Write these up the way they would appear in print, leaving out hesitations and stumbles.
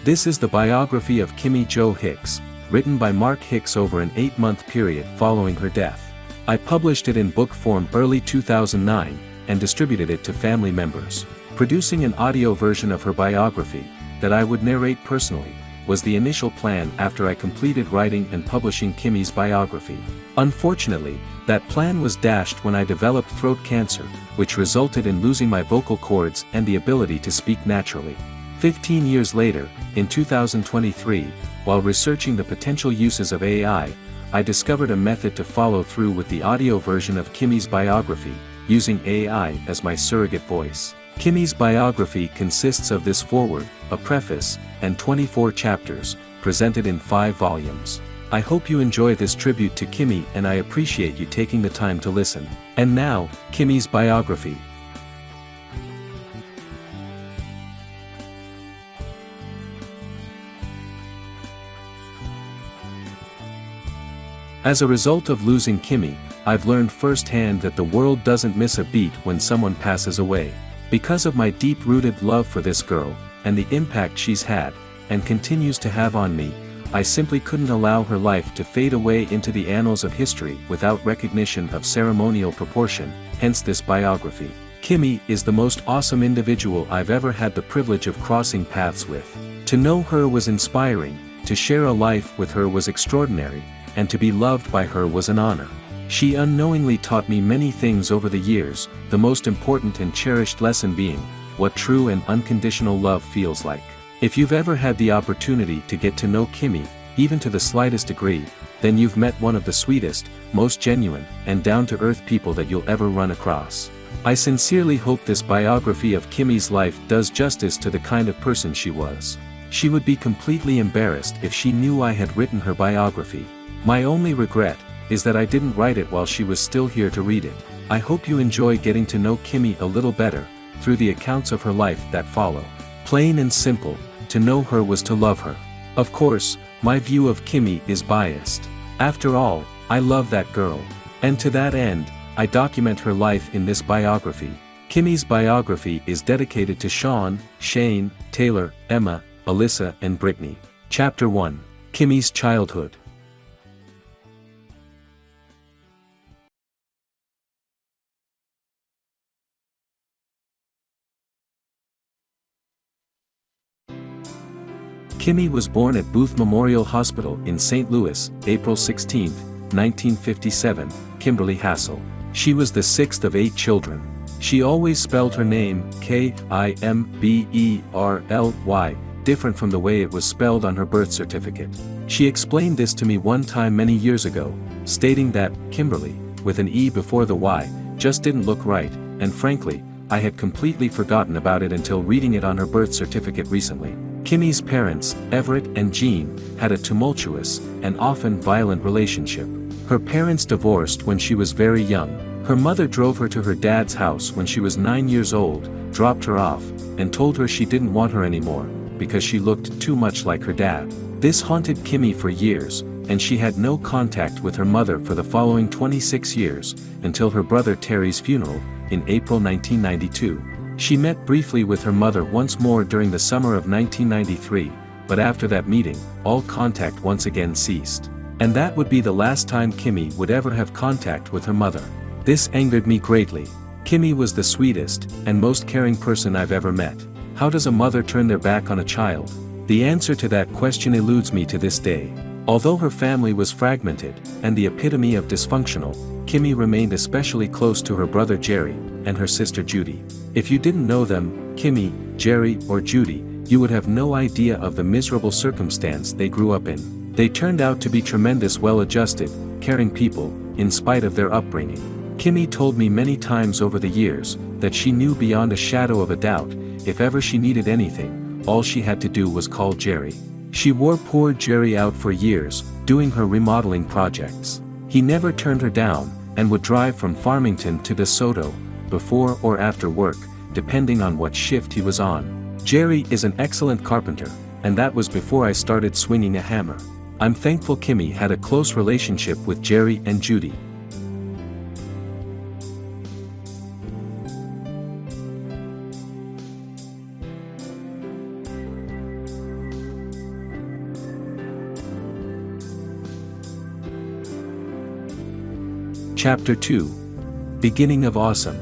This is the biography of Kimmi Jo Hicks, written by Mark Hicks over an 8-month period following her death. I published it in book form early 2009, and distributed it to family members. Producing an audio version of her biography, that I would narrate personally, was the initial plan after I completed writing and publishing Kimmi's biography. Unfortunately, that plan was dashed when I developed throat cancer, which resulted in losing my vocal cords and the ability to speak naturally. 15 years later, in 2023, while researching the potential uses of AI, I discovered a method to follow through with the audio version of Kimmi's biography, using AI as my surrogate voice. Kimmi's biography consists of this foreword, a preface, and 24 chapters, presented in 5 volumes. I hope you enjoy this tribute to Kimmi, and I appreciate you taking the time to listen. And now, Kimmi's biography. As a result of losing Kimmi, I've learned firsthand that the world doesn't miss a beat when someone passes away. Because of my deep-rooted love for this girl, and the impact she's had, and continues to have on me, I simply couldn't allow her life to fade away into the annals of history without recognition of ceremonial proportion, hence this biography. Kimmi is the most awesome individual I've ever had the privilege of crossing paths with. To know her was inspiring, to share a life with her was extraordinary, and to be loved by her was an honor. She unknowingly taught me many things over the years, the most important and cherished lesson being, what true and unconditional love feels like. If you've ever had the opportunity to get to know Kimmi, even to the slightest degree, then you've met one of the sweetest, most genuine, and down-to-earth people that you'll ever run across. I sincerely hope this biography of Kimmi's life does justice to the kind of person she was. She would be completely embarrassed if she knew I had written her biography. My only regret is that I didn't write it while she was still here to read it. I hope you enjoy getting to know Kimmi a little better, through the accounts of her life that follow. Plain and simple, to know her was to love her. Of course, my view of Kimmi is biased. After all, I love that girl. And to that end, I document her life in this biography. Kimmi's biography is dedicated to Sean, Shane, Taylor, Emma, Alyssa and Brittany. Chapter 1. Kimmi's childhood. Kimmi was born at Booth Memorial Hospital in St. Louis, April 16, 1957, Kimberly Hassel. She was the 6th of 8 children. She always spelled her name Kimberly, different from the way it was spelled on her birth certificate. She explained this to me one time many years ago, stating that Kimberly, with an E before the Y, just didn't look right, and frankly, I had completely forgotten about it until reading it on her birth certificate recently. Kimmi's parents, Everett and Jean, had a tumultuous, and often violent relationship. Her parents divorced when she was very young. Her mother drove her to her dad's house when she was 9 years old, dropped her off, and told her she didn't want her anymore, because she looked too much like her dad. This haunted Kimmi for years, and she had no contact with her mother for the following 26 years, until her brother Terry's funeral, in April 1992. She met briefly with her mother once more during the summer of 1993, but after that meeting, all contact once again ceased. And that would be the last time Kimmi would ever have contact with her mother. This angered me greatly. Kimmi was the sweetest, and most caring person I've ever met. How does a mother turn their back on a child? The answer to that question eludes me to this day. Although her family was fragmented, and the epitome of dysfunctional, Kimmi remained especially close to her brother Jerry, and her sister Judy. If you didn't know them, Kimmi, Jerry, or Judy, you would have no idea of the miserable circumstance they grew up in. They turned out to be tremendous well-adjusted, caring people, in spite of their upbringing. Kimmi told me many times over the years, that she knew beyond a shadow of a doubt, if ever she needed anything, all she had to do was call Jerry. She wore poor Jerry out for years, doing her remodeling projects. He never turned her down, and would drive from Farmington to DeSoto, before or after work, depending on what shift he was on. Jerry is an excellent carpenter, and that was before I started swinging a hammer. I'm thankful Kimmi had a close relationship with Jerry and Judy. Chapter 2. Beginning of Awesome.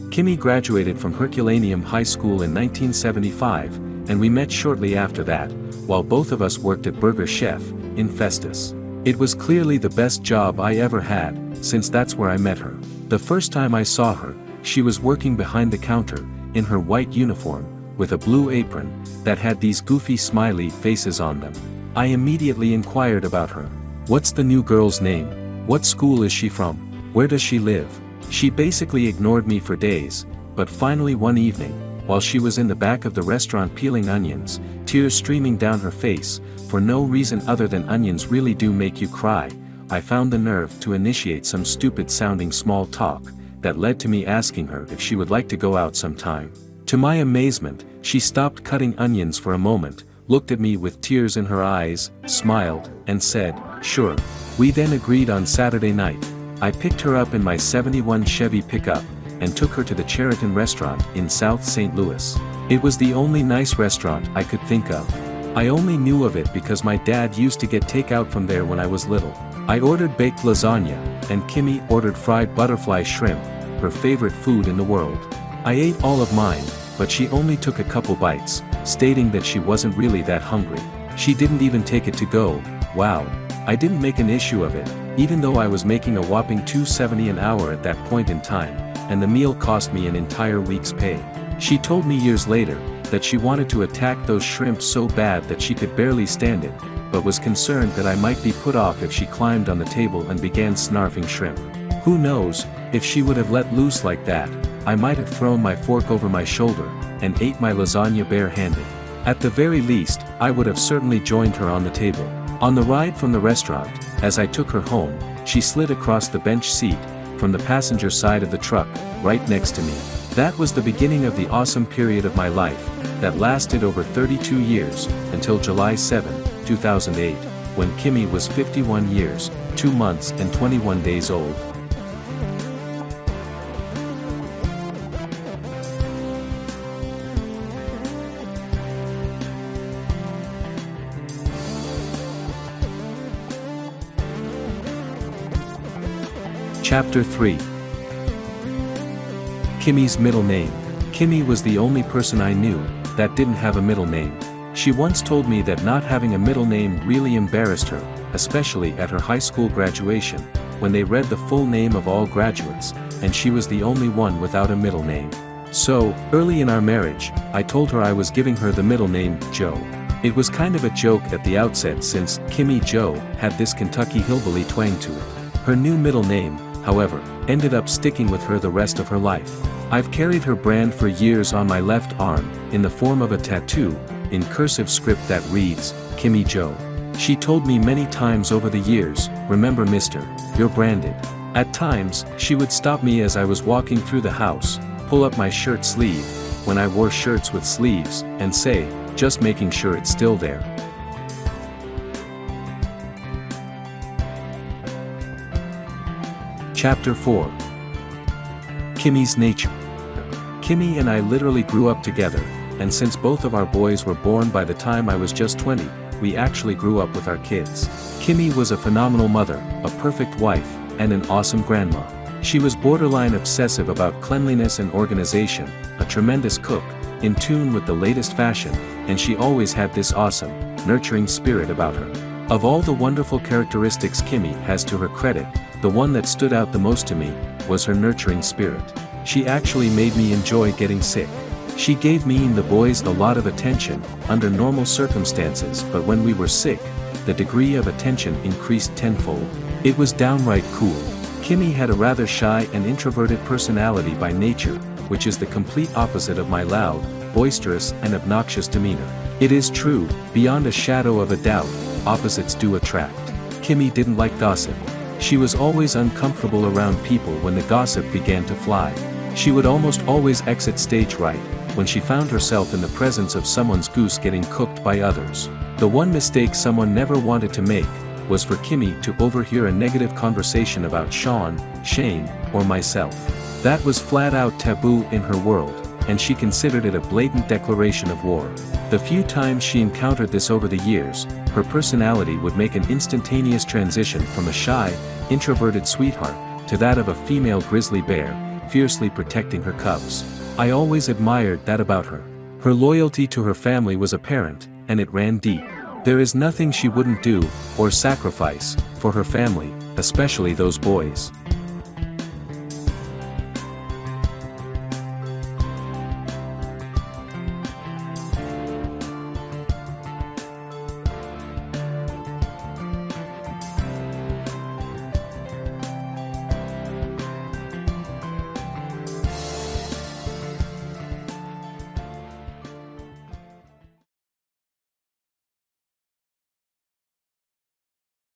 Kimmi graduated from Herculaneum High School in 1975, and we met shortly after that, while both of us worked at Burger Chef, in Festus. It was clearly the best job I ever had, since that's where I met her. The first time I saw her, she was working behind the counter, in her white uniform, with a blue apron, that had these goofy smiley faces on them. I immediately inquired about her. What's the new girl's name? What school is she from? Where does she live? She basically ignored me for days, but finally one evening, while she was in the back of the restaurant peeling onions, tears streaming down her face, for no reason other than onions really do make you cry, I found the nerve to initiate some stupid-sounding small talk, that led to me asking her if she would like to go out sometime. To my amazement, she stopped cutting onions for a moment, looked at me with tears in her eyes, smiled, and said, "Sure." We then agreed on Saturday night. I picked her up in my '71 Chevy pickup, and took her to the Cheriton restaurant in South St. Louis. It was the only nice restaurant I could think of. I only knew of it because my dad used to get takeout from there when I was little. I ordered baked lasagna, and Kimmi ordered fried butterfly shrimp, her favorite food in the world. I ate all of mine, but she only took a couple bites, stating that she wasn't really that hungry. She didn't even take it to go. Wow. I didn't make an issue of it, even though I was making a whopping $2.70 an hour at that point in time, and the meal cost me an entire week's pay. She told me years later, that she wanted to attack those shrimp so bad that she could barely stand it, but was concerned that I might be put off if she climbed on the table and began snarfing shrimp. Who knows, if she would have let loose like that, I might have thrown my fork over my shoulder, and ate my lasagna bare-handed. At the very least, I would have certainly joined her on the table. On the ride from the restaurant, as I took her home, she slid across the bench seat, from the passenger side of the truck, right next to me. That was the beginning of the awesome period of my life, that lasted over 32 years, until July 7, 2008, when Kimmi was 51 years, 2 months and 21 days old. Chapter 3. Kimmi's middle name. Kimmi was the only person I knew that didn't have a middle name. She once told me that not having a middle name really embarrassed her, especially at her high school graduation, when they read the full name of all graduates, and she was the only one without a middle name. So, early in our marriage, I told her I was giving her the middle name, Joe. It was kind of a joke at the outset since Kimmi Joe had this Kentucky hillbilly twang to it. Her new middle name, however, ended up sticking with her the rest of her life. I've carried her brand for years on my left arm, in the form of a tattoo, in cursive script that reads, Kimmi Joe. She told me many times over the years, "Remember mister, you're branded." At times, she would stop me as I was walking through the house, pull up my shirt sleeve, when I wore shirts with sleeves, and say, "Just making sure it's still there." Chapter 4. Kimmi's nature. Kimmi and I literally grew up together, and since both of our boys were born by the time I was just 20, we actually grew up with our kids. Kimmi was a phenomenal mother, a perfect wife, and an awesome grandma. She was borderline obsessive about cleanliness and organization, a tremendous cook, in tune with the latest fashion, and she always had this awesome, nurturing spirit about her. Of all the wonderful characteristics Kimmi has to her credit, the one that stood out the most to me was her nurturing spirit. She actually made me enjoy getting sick. She gave me and the boys a lot of attention, under normal circumstances, but when we were sick, the degree of attention increased tenfold. It was downright cool. Kimmi had a rather shy and introverted personality by nature, which is the complete opposite of my loud, boisterous, and obnoxious demeanor. It is true, beyond a shadow of a doubt, opposites do attract. Kimmi didn't like gossip. She was always uncomfortable around people when the gossip began to fly. She would almost always exit stage right, when she found herself in the presence of someone's goose getting cooked by others. The one mistake someone never wanted to make, was for Kimmi to overhear a negative conversation about Sean, Shane, or myself. That was flat out taboo in her world, and she considered it a blatant declaration of war. The few times she encountered this over the years, her personality would make an instantaneous transition from a shy, introverted sweetheart, to that of a female grizzly bear, fiercely protecting her cubs. I always admired that about her. Her loyalty to her family was apparent, and it ran deep. There is nothing she wouldn't do, or sacrifice, for her family, especially those boys.